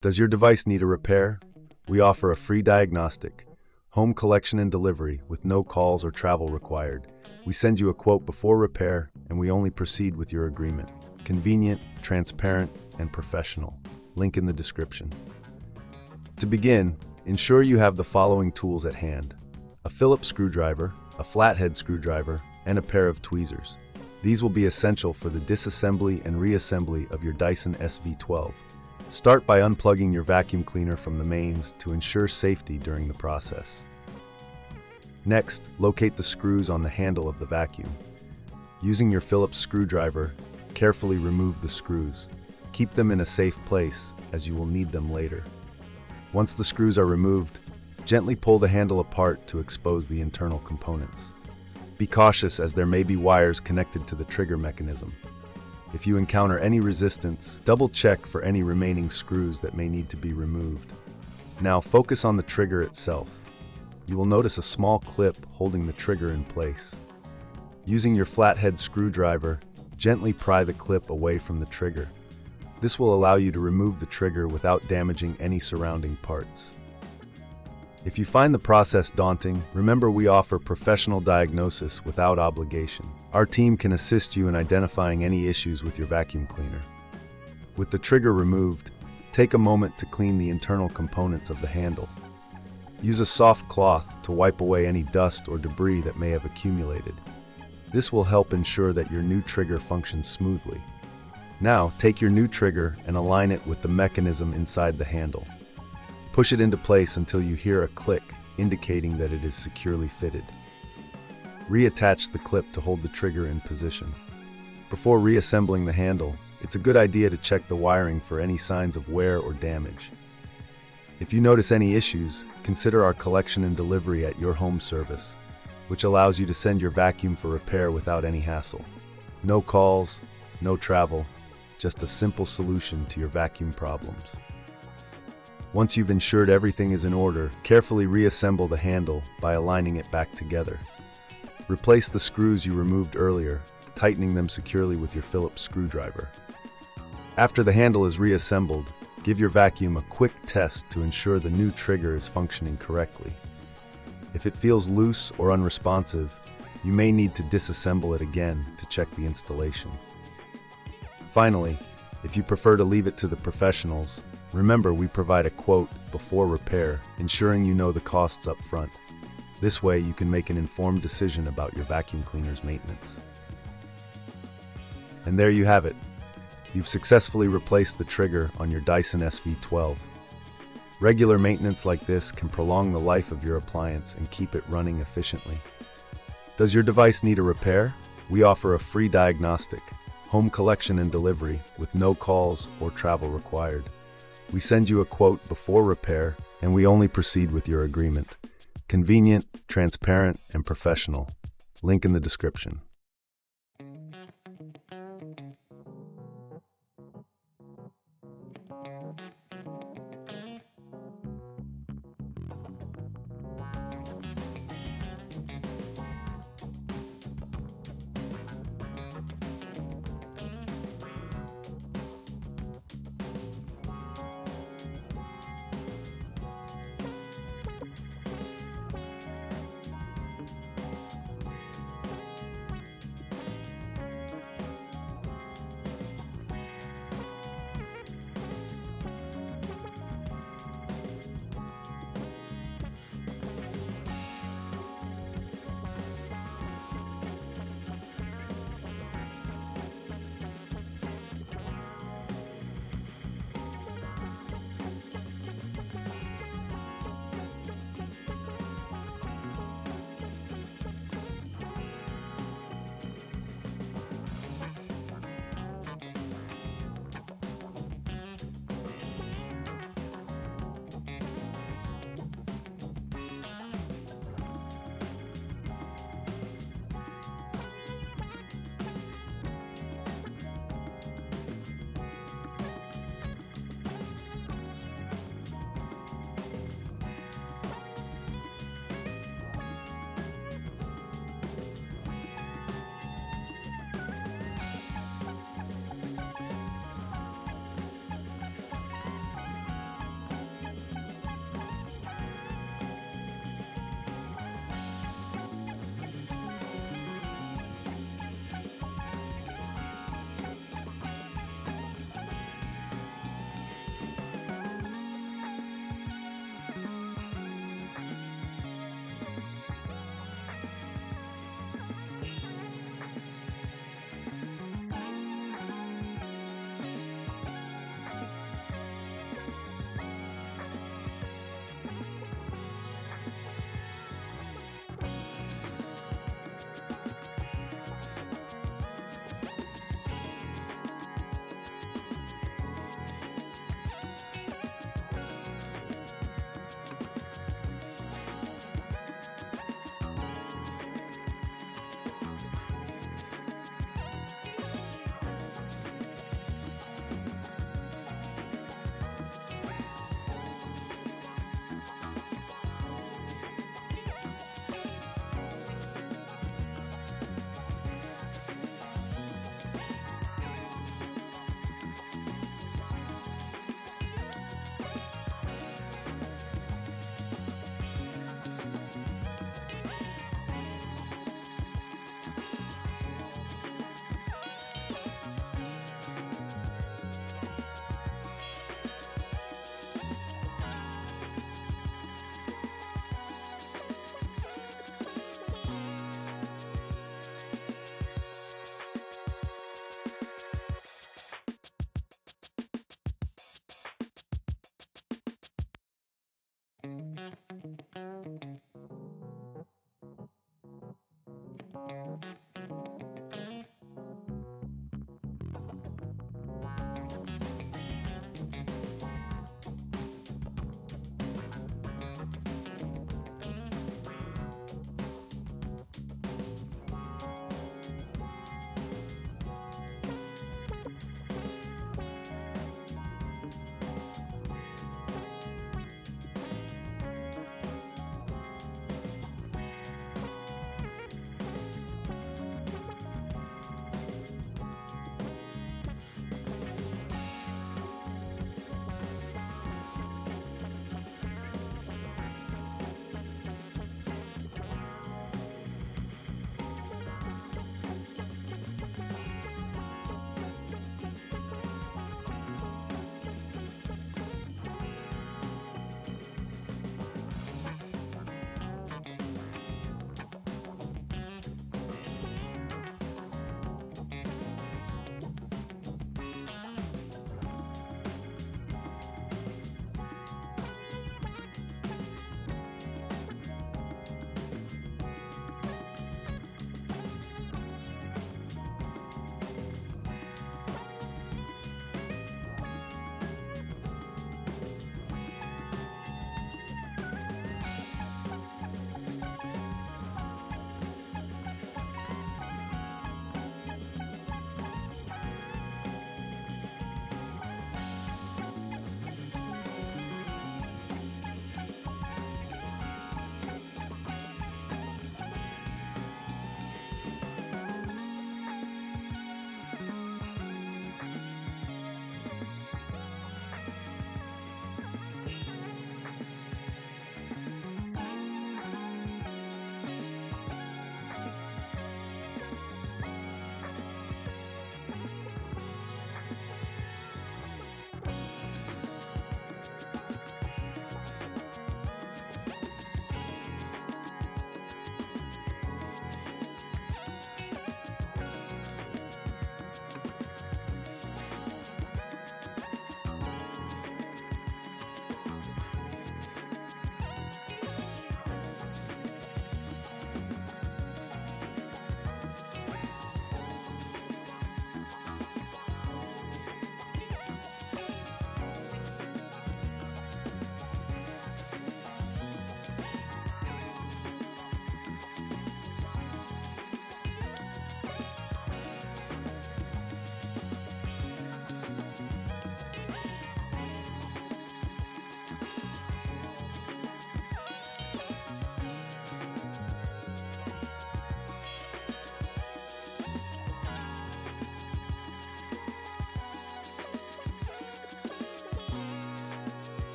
Does your device need a repair? We offer a free diagnostic, home collection and delivery with no calls or travel required. We send you a quote before repair, and we only proceed with your agreement. Convenient, transparent, and professional. Link in the description. To begin, ensure you have the following tools at hand: a Phillips screwdriver, a flathead screwdriver, and a pair of tweezers. These will be essential for the disassembly and reassembly of your Dyson SV12. Start by unplugging your vacuum cleaner from the mains to ensure safety during the process. Next, locate the screws on the handle of the vacuum. Using your Phillips screwdriver, carefully remove the screws. Keep them in a safe place, as you will need them later. Once the screws are removed, gently pull the handle apart to expose the internal components. Be cautious, as there may be wires connected to the trigger mechanism. If you encounter any resistance, double-check for any remaining screws that may need to be removed. Now focus on the trigger itself. You will notice a small clip holding the trigger in place. Using your flathead screwdriver, gently pry the clip away from the trigger. This will allow you to remove the trigger without damaging any surrounding parts. If you find the process daunting, remember we offer professional diagnosis without obligation. Our team can assist you in identifying any issues with your vacuum cleaner. With the trigger removed, take a moment to clean the internal components of the handle. Use a soft cloth to wipe away any dust or debris that may have accumulated. This will help ensure that your new trigger functions smoothly. Now, take your new trigger and align it with the mechanism inside the handle. Push it into place until you hear a click, indicating that it is securely fitted. Reattach the clip to hold the trigger in position. Before reassembling the handle, it's a good idea to check the wiring for any signs of wear or damage. If you notice any issues, consider our collection and delivery at your home service, which allows you to send your vacuum for repair without any hassle. No calls, no travel, just a simple solution to your vacuum problems. Once you've ensured everything is in order, carefully reassemble the handle by aligning it back together. Replace the screws you removed earlier, tightening them securely with your Phillips screwdriver. After the handle is reassembled, give your vacuum a quick test to ensure the new trigger is functioning correctly. If it feels loose or unresponsive, you may need to disassemble it again to check the installation. Finally, if you prefer to leave it to the professionals, remember we provide a quote before repair, ensuring you know the costs up front. This way you can make an informed decision about your vacuum cleaner's maintenance. And there you have it. You've successfully replaced the trigger on your Dyson SV12. Regular maintenance like this can prolong the life of your appliance and keep it running efficiently. Does your device need a repair? We offer a free diagnostic, home collection and delivery with no calls or travel required. We send you a quote before repair, and we only proceed with your agreement. Convenient, transparent, and professional. Link in the description.